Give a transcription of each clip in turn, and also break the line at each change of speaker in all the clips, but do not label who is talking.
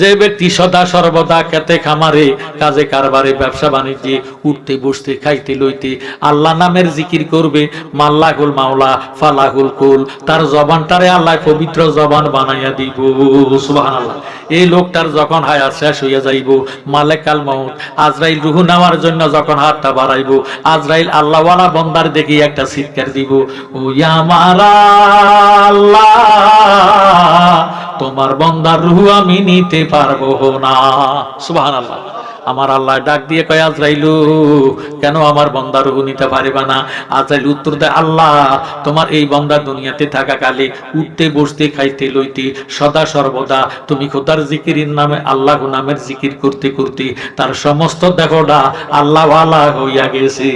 যে ব্যক্তি সদা সর্বদা খেতে খামারে কাজে কারবারে ব্যবসা বাণিজ্যে উঠতে বসতে খাইতে লইতে আল্লাহ নামের জিকির করবে, মাল্লাহুল মাওলা ফালাহুল কুল, তার জবানটারে আল্লাহ পবিত্র জবান বানাইয়া দিব। সুবহানাল্লাহ। এই লোকটার যখন হায়াত শেষ হইয়া যাইব, মালেকাল মাউত আজরাইল রূহ নেওয়ার জন্য যখন হাতটা বাড়াইব, আজরাইল আল্লাহওয়ালা বান্দার দেখি একটা চিৎকার দিব, ও আমার আল্লাহ, তোমার বান্দার রূহ আমি নিতে পারবো না। সুবহানাল্লাহ। আমার আল্লাহ ডাক দিয়ে কয়, আজরাইল কেন আমার বান্দার রূহ নিতে পারবে না? আজরাইল উত্তর দেয়, আল্লাহ তোমার এই বান্দা দুনিয়াতে থাকা কালে উঠতে বসতে খাইতে লইতে সদা সর্বদা তুমি খোদার জিকিরের নামে আল্লাহ নামের জিকির করতে করতে তার সমস্ত দেহটা আল্লাহ ওয়ালা হইয়া গেছে।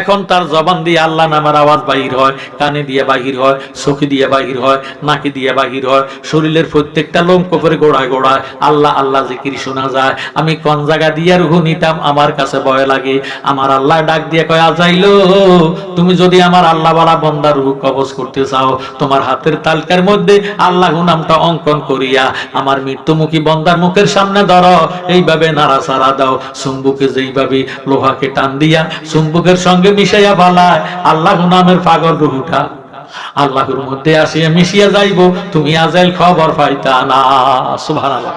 এখন তার জবান দিয়ে আল্লাহ নামের আওয়াজ বাহির হয়, কানে দিয়ে বাহির হয়, চোখে দিয়ে বাহির হয়, নাকে দিয়ে বাহির হয়, শরীরের প্রত্যেকটা লোম কোপরে গোড়ায় গোড়ায় আল্লাহ আল্লাহ জিকির শোনা যায়। আমি কোন জায়গা দিয়ে রুহু নিতাম আমার কাছে ভয় লাগে। আমার আল্লাহ ডাক দিয়ে কয়, আজাইল তুমি যদি আমার আল্লাহ ওয়ালা বান্দার রুহু কবজ করতে চাও, তোমার হাতের তালকার মধ্যে আল্লাহ নামটা অঙ্কন করিয়া আমার মৃত্যুমুখী বান্দার মুখের সামনে ধরো, এইভাবে নাড়াচাড়া দাও, চুম্বুকে যেইভাবে লোহাকে টান দিয়া চুম্বুকের সঙ্গে মিশাইয়া বালায় আল্লাহ নামের পাগল রুহুটা আল্লাহর মধ্যে আসিয়া মিশিয়া যাইব, তুমি আজাইল খবর পাইতা না। সুবহানাল্লাহ।